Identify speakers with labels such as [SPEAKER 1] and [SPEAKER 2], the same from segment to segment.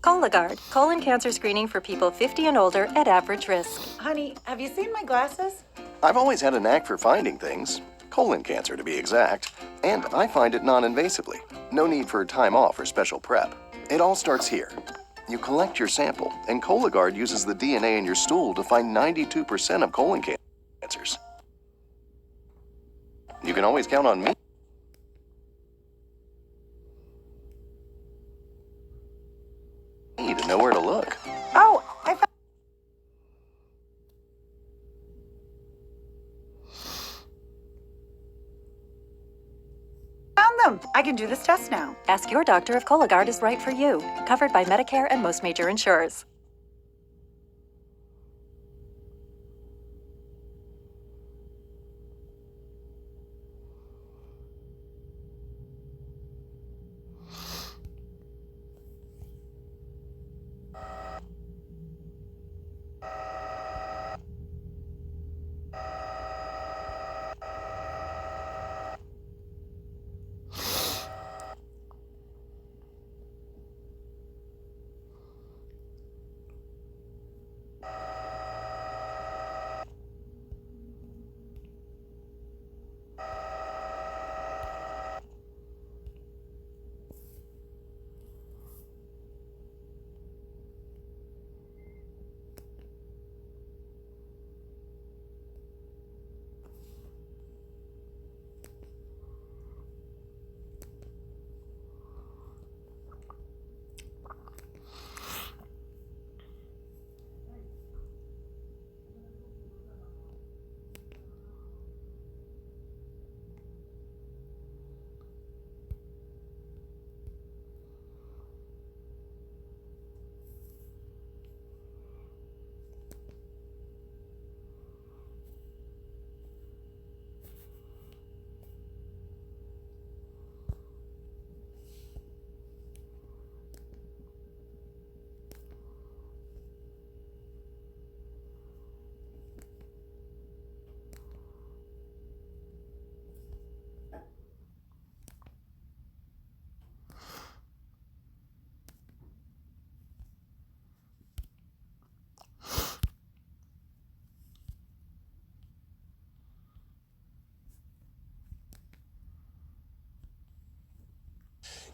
[SPEAKER 1] Cologuard, colon cancer screening for people 50 and older at average risk.
[SPEAKER 2] Honey, have you seen my glasses?
[SPEAKER 3] I've always had a knack for finding things, colon cancer to be exact, and I find it non-invasively. No need for time off or special prep. It all starts here. You collect your sample, and Cologuard uses the DNA in your stool to find 92% of colon cancers. You can always count on me to know where to look.
[SPEAKER 2] Oh, I found them. I can do this test now.
[SPEAKER 1] Ask your doctor if Cologuard is right for you. Covered by Medicare and most major insurers.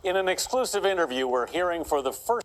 [SPEAKER 4] In an exclusive interview, we're hearing for the first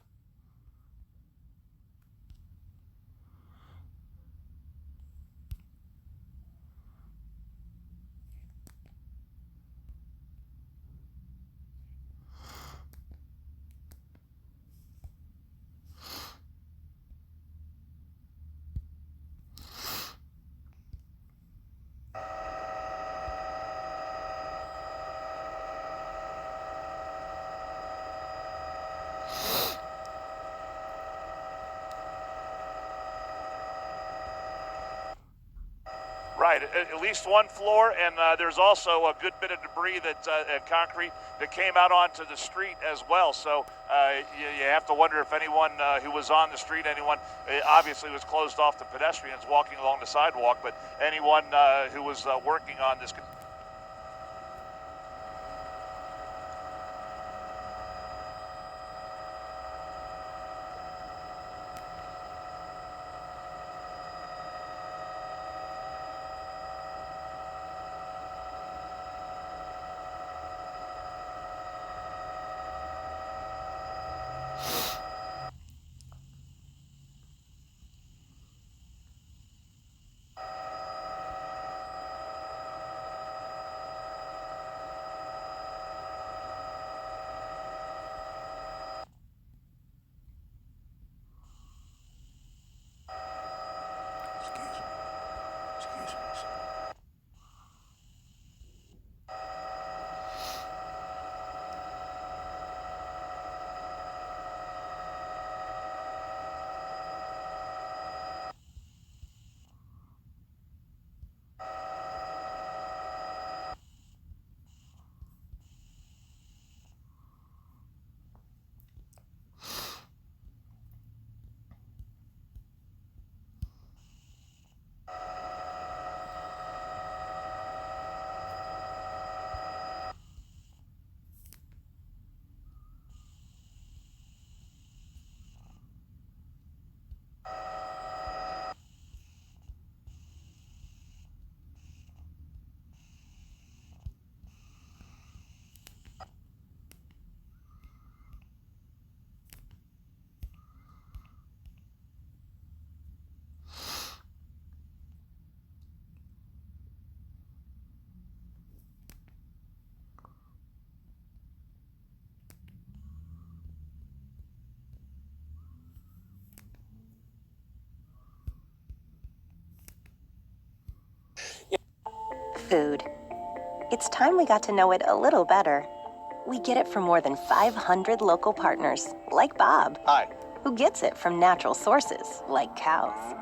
[SPEAKER 5] Right, at least one floor, and there's also a good bit of debris that concrete that came out onto the street as well. So you have to wonder if anyone who was on the street, anyone obviously was closed off to pedestrians walking along the sidewalk, but anyone who was working on this.
[SPEAKER 6] food. It's time we got to know it a little better. We get it from more than 500 local partners, like Bob.
[SPEAKER 7] Hi.
[SPEAKER 6] Who gets it from natural sources, like cows.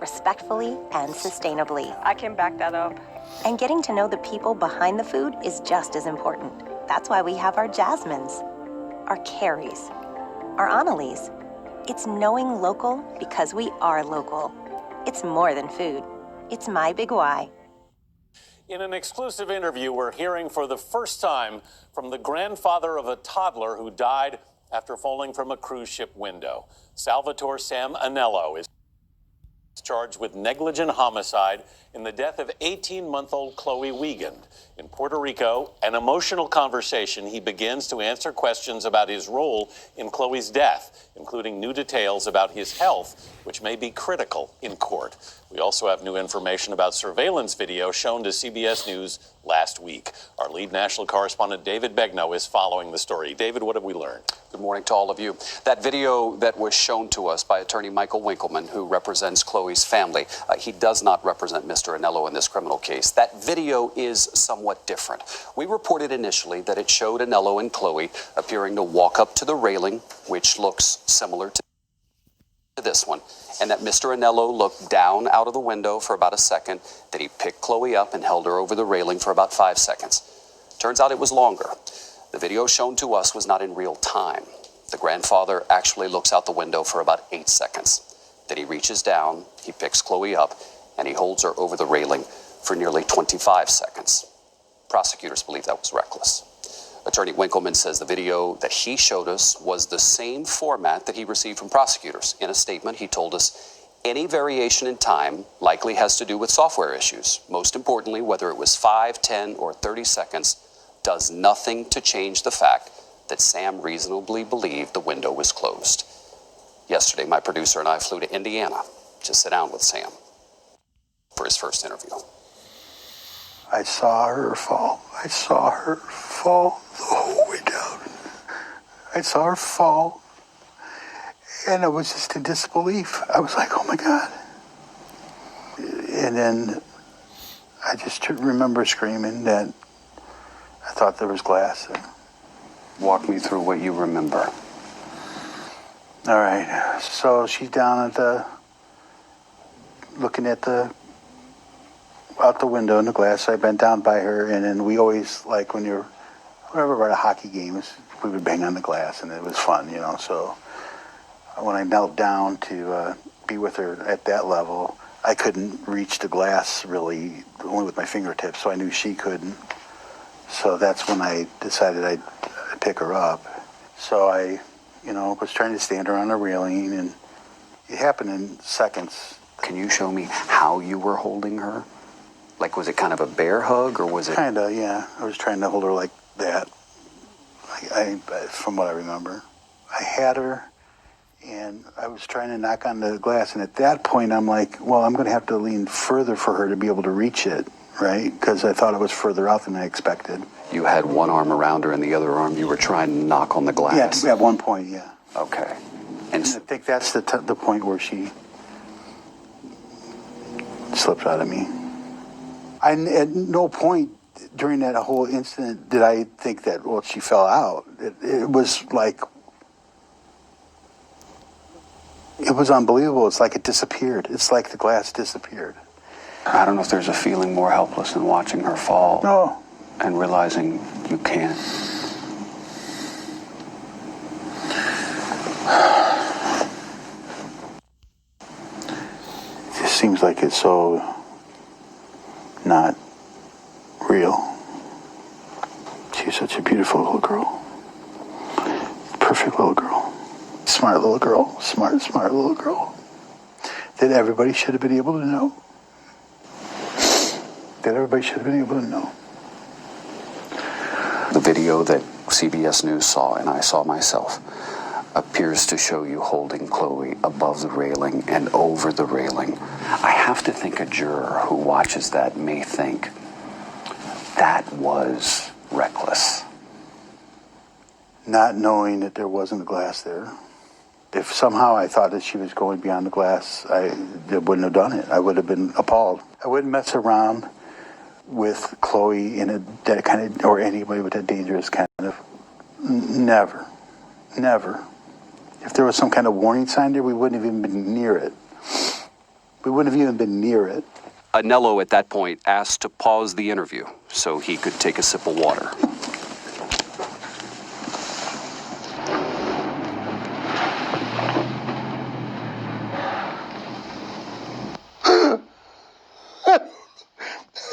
[SPEAKER 6] Respectfully and sustainably.
[SPEAKER 8] I can back that up.
[SPEAKER 6] And getting to know the people behind the food is just as important. That's why we have our Jasmines, our Carries, our Annalise. It's knowing local because we are local. It's more than food. It's my big why.
[SPEAKER 4] In an exclusive interview, we're hearing for the first time from the grandfather of a toddler who died after falling from a cruise ship window. Salvatore Sam Anello is charged with negligent homicide in the death of 18-month-old Chloe Wiegand. In Puerto Rico, an emotional conversation, he begins to answer questions about his role in Chloe's death, including new details about his health, which may be critical in court. We also have new information about surveillance video shown to CBS News last week. Our lead national correspondent, David Begnaud, is following the story. David, what have we learned?
[SPEAKER 9] Good morning to all of you. That video that was shown to us by attorney Michael Winkleman, who represents Chloe's family, he does not represent Mr. Anello in this criminal case. That video is somewhat different. We reported initially that it showed Anello and Chloe appearing to walk up to the railing, which looks similar to this one, and that Mr. Anello looked down out of the window for about a second, that he picked Chloe up and held her over the railing for about 5 seconds. Turns out it was longer. The video shown to us was not in real time. The grandfather actually looks out the window for about 8 seconds. Then he reaches down, he picks Chloe up, and he holds her over the railing for nearly 25 seconds. Prosecutors believe that was reckless. Attorney Winkleman says the video that he showed us was the same format that he received from prosecutors. In a statement, he told us any variation in time likely has to do with software issues. Most importantly, whether it was 5, 10, or 30 seconds does nothing to change the fact that Sam reasonably believed the window was closed. Yesterday, my producer and I flew to Indiana to sit down with Sam for his first interview.
[SPEAKER 10] I saw her fall. I saw her fall the whole way down. I saw her fall, and I was just in disbelief. I was like, oh my God. And then I just remember screaming that I thought there was glass.
[SPEAKER 9] Walk me through what you remember.
[SPEAKER 10] All right, so she's down at looking at out the window in the glass. I bent down by her, and then we always, like whenever we're at a hockey games, we would bang on the glass, and it was fun, you know. So when I knelt down to be with her at that level, I couldn't reach the glass really, only with my fingertips, so I knew she couldn't. So that's when I decided I'd pick her up. So I, was trying to stand her on a railing, and it happened in seconds.
[SPEAKER 9] Can you show me how you were holding her? Like, was it kind of a bear hug, or was it?
[SPEAKER 10] Kind of, yeah. I was trying to hold her like that, from what I remember. I had her, and I was trying to knock on the glass, and at that point, I'm like, well, I'm going to have to lean further for her to be able to reach it, right? Because I thought it was further out than I expected.
[SPEAKER 9] You had one arm around her, and the other arm you were trying to knock on the glass?
[SPEAKER 10] Yeah, at one point, yeah.
[SPEAKER 9] Okay.
[SPEAKER 10] And I think that's the point where she slipped out of me. At no point during that whole incident did I think that, well, she fell out. It was like, it was unbelievable. It's like it disappeared. It's like the glass disappeared.
[SPEAKER 9] I don't know if there's a feeling more helpless than watching her fall.
[SPEAKER 10] No.
[SPEAKER 9] And realizing you can't.
[SPEAKER 10] It just seems like it's so not real. She's such a beautiful little girl. Perfect little girl. Smart little girl. Smart little girl. That everybody should have been able to know. That everybody should have been able to know.
[SPEAKER 9] The video that CBS News saw, and I saw myself, appears to show you holding Chloe above the railing and over the railing. I have to think a juror who watches that may think that was reckless.
[SPEAKER 10] Not knowing that there wasn't a glass there. If somehow I thought that she was going beyond the glass, I wouldn't have done it. I would have been appalled. I wouldn't mess around with Chloe in that kind of, or anybody with a dangerous kind of. Never. If there was some kind of warning sign there, we wouldn't have even been near it. We wouldn't have even been near it.
[SPEAKER 9] Anello at that point asked to pause the interview so he could take a sip of water.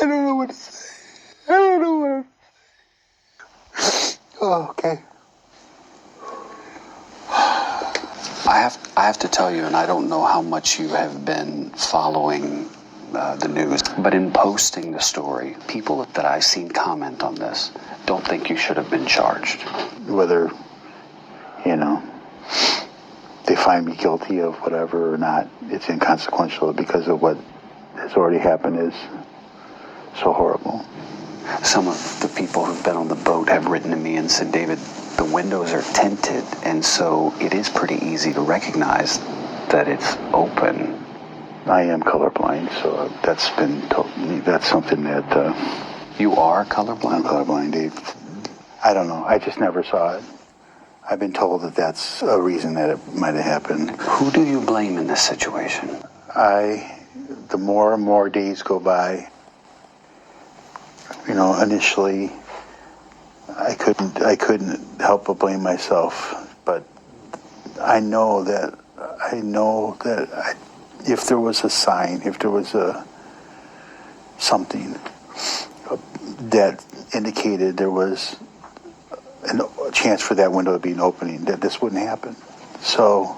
[SPEAKER 10] I don't know what to say. I don't know what to... Oh, okay.
[SPEAKER 9] I have to tell you, and I don't know how much you have been following the news, but in posting the story, people that I've seen comment on this don't think you should have been charged.
[SPEAKER 10] Whether, they find me guilty of whatever or not, it's inconsequential because of what has already happened is so horrible.
[SPEAKER 9] Some of the people who've been on the boat have written to me and said, David, the windows are tinted, and so it is pretty easy to recognize that it's open.
[SPEAKER 10] I am colorblind, so that's been told me. That's something that...
[SPEAKER 9] You are colorblind?
[SPEAKER 10] I'm colorblind, Dave. I don't know. I just never saw it. I've been told that that's a reason that it might have happened.
[SPEAKER 9] Who do you blame in this situation?
[SPEAKER 10] The more and more days go by, initially I couldn't help but blame myself, but I know that if there was a sign, if there was something that indicated there was a chance for that window to be an opening, that this wouldn't happen. So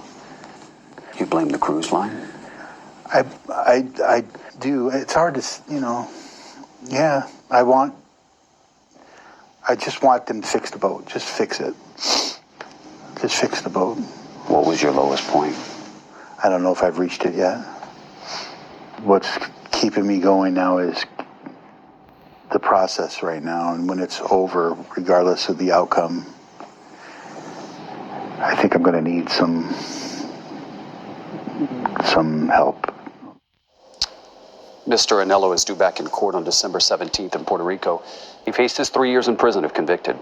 [SPEAKER 9] you blame the cruise line?
[SPEAKER 10] I do. It's hard to, yeah, I just want them to fix the boat. Just fix it. Just fix the boat.
[SPEAKER 9] What was your lowest point?
[SPEAKER 10] I don't know if I've reached it yet. What's keeping me going now is the process right now, and when it's over, regardless of the outcome, I think I'm going to need some help.
[SPEAKER 9] Mr. Anello is due back in court on December 17th in Puerto Rico. He faces 3 years in prison if convicted.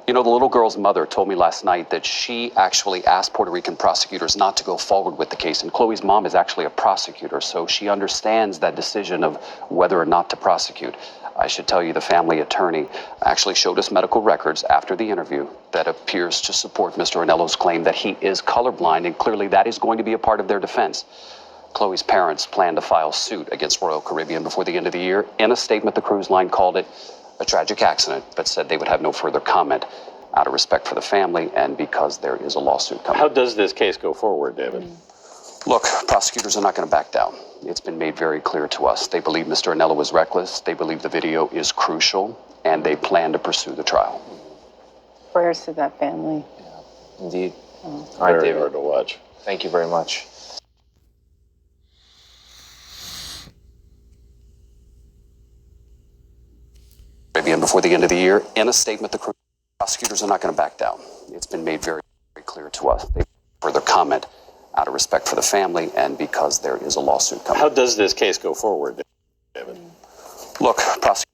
[SPEAKER 9] The little girl's mother told me last night that she actually asked Puerto Rican prosecutors not to go forward with the case. And Chloe's mom is actually a prosecutor, so she understands that decision of whether or not to prosecute. I should tell you, the family attorney actually showed us medical records after the interview that appears to support Mr. Anello's claim that he is colorblind, and clearly that is going to be a part of their defense. Chloe's parents plan to file suit against Royal Caribbean before the end of the year. In a statement, the cruise line called it a tragic accident, but said they would have no further comment out of respect for the family and because there is a lawsuit coming.
[SPEAKER 4] How does this case go forward, David?
[SPEAKER 9] Look, prosecutors are not going to back down. It's been made very clear to us. They believe Mr. Anello was reckless. They believe the video is crucial, and they plan to pursue the trial.
[SPEAKER 7] Prayers to that family.
[SPEAKER 8] Yeah, indeed.
[SPEAKER 4] All right,
[SPEAKER 8] Very
[SPEAKER 4] David.
[SPEAKER 8] hard to watch. Thank you very much.
[SPEAKER 9] Caribbean before the end of the year. In a statement, the prosecutors are not going to back down. It's been made very, very clear to us. They further comment out of respect for the family and because there is a lawsuit coming.
[SPEAKER 4] How does this case go forward, David?
[SPEAKER 9] Look, prosecutors.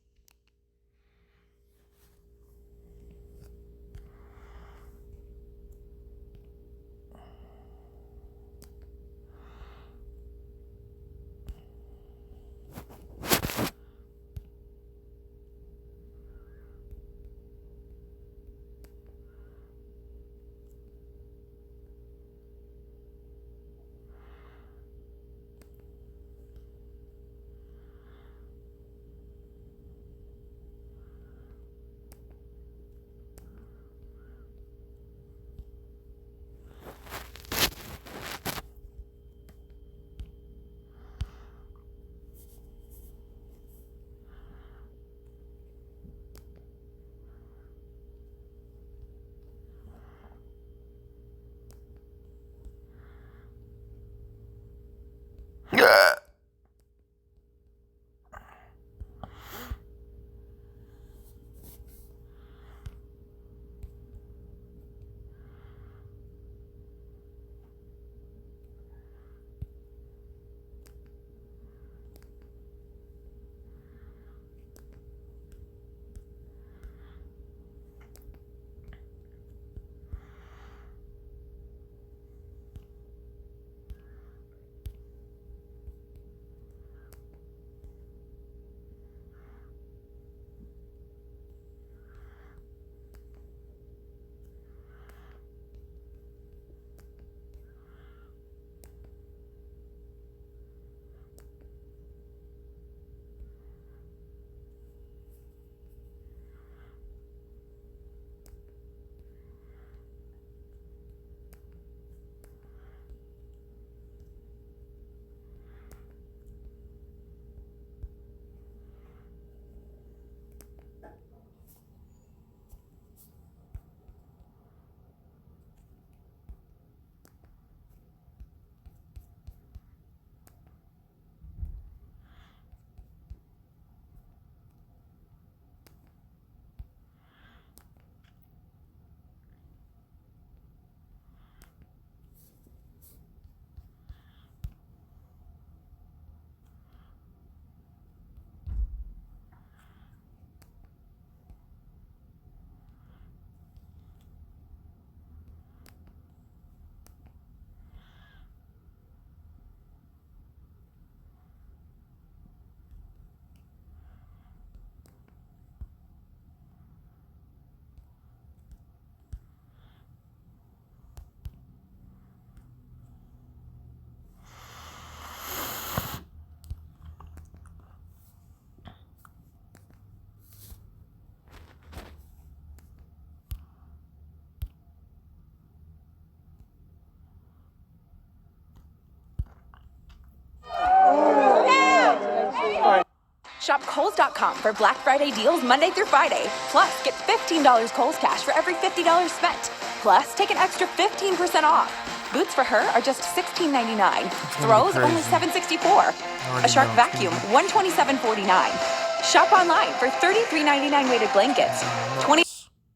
[SPEAKER 11] Kohl's.com for Black Friday deals Monday through Friday. Plus, get $15 Kohl's cash for every $50 spent. Plus, take an extra 15% off. Boots for her are just $16.99. Throws only $7.64. A Shark vacuum, $127.49. Shop online for $33.99 weighted blankets, $20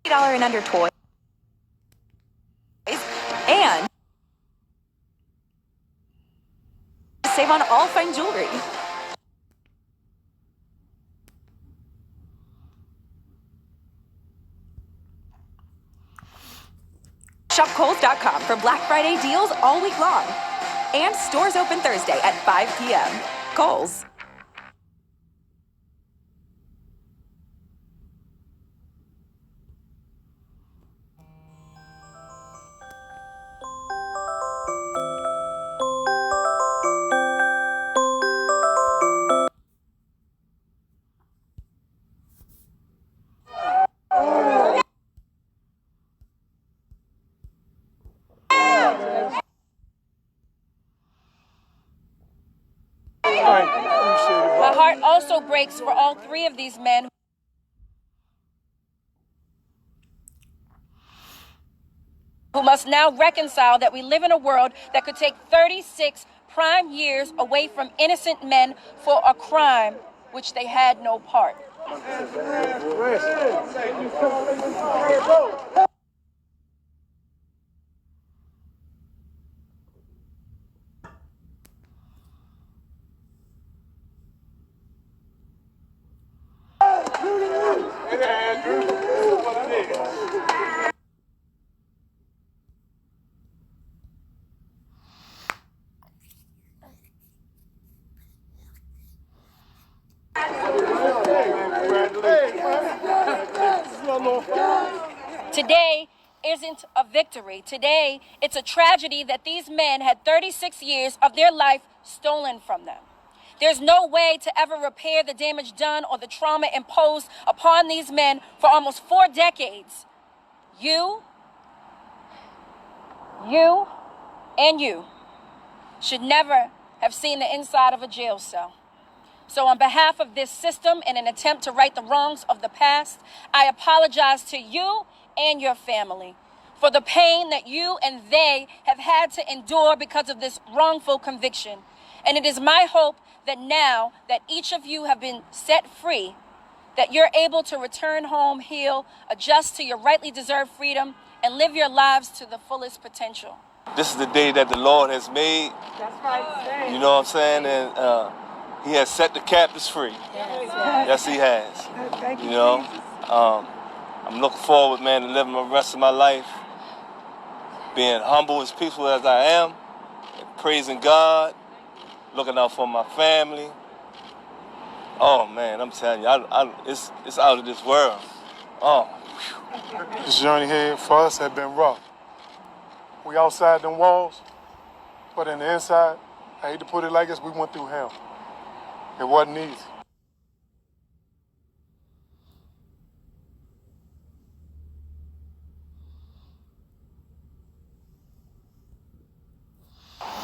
[SPEAKER 11] and under toys, and save on all fine jewelry. Shop Kohl's.com for Black Friday deals all week long. And stores open Thursday at 5 p.m. Kohl's.
[SPEAKER 12] My heart also breaks for all three of these men who must now reconcile that we live in a world that could take 36 prime years away from innocent men for a crime which they had no part. Today isn't a victory. Today, it's a tragedy that these men had 36 years of their life stolen from them. There's no way to ever repair the damage done or the trauma imposed upon these men for almost 4 decades. You, and you should never have seen the inside of a jail cell. So on behalf of this system, in an attempt to right the wrongs of the past, I apologize to you and your family for the pain that you and they have had to endure because of this wrongful conviction. And it is my hope that now that each of you have been set free, that you're able to return home, heal, adjust to your rightly deserved freedom, and live your lives to the fullest potential.
[SPEAKER 13] This is the day that the Lord has made.
[SPEAKER 12] That's right.
[SPEAKER 13] You know what I'm saying? And He has set the captives free. Yes, He has.
[SPEAKER 12] Thank
[SPEAKER 13] you know, I'm looking forward, man, to living the rest of my life, being humble as peaceful as I am, and praising God, looking out for my family. Oh man, I'm telling you, it's out of this world. Oh.
[SPEAKER 14] This journey here for us has been rough. We outside them walls, but in the inside, I hate to put it like this, we went through hell. It wasn't easy.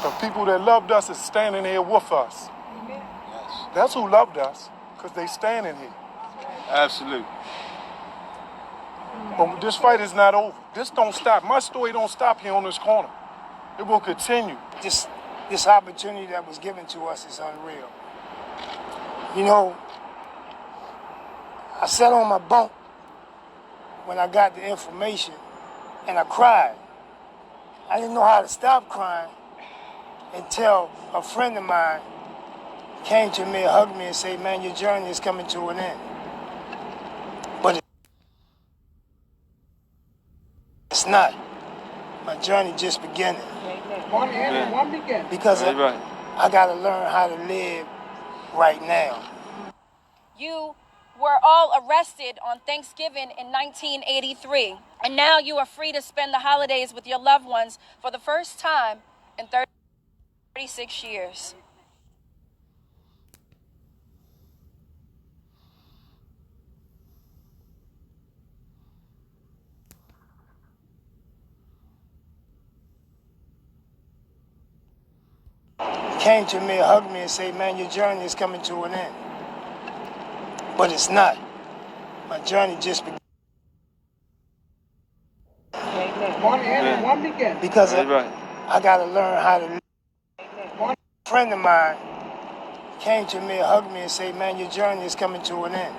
[SPEAKER 14] The people that loved us is standing here with us.
[SPEAKER 13] Yes.
[SPEAKER 14] That's who loved us, because they standing here.
[SPEAKER 13] Absolutely.
[SPEAKER 14] But this fight is not over. This don't stop. My story don't stop here on this corner. It will continue.
[SPEAKER 15] This opportunity that was given to us is unreal. You know, I sat on my bunk when I got the information and I cried. I didn't know how to stop crying until a friend of mine came to me, hugged me and said, man, your journey is coming to an end. But it's not. My journey just beginning. Because I got to learn how to live right now.
[SPEAKER 12] You were all arrested on Thanksgiving in 1983, and now you are free to spend the holidays with your loved ones for the first time in 36 years.
[SPEAKER 15] Came to me, hugged me and said, man, your journey is coming to an end. but it's not. My journey just began. Because I got to learn how to live. A friend of mine came to me and hugged me and said, man, your journey is coming to an end.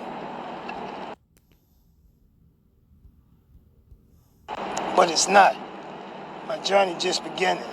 [SPEAKER 15] But it's not. My journey just beginning.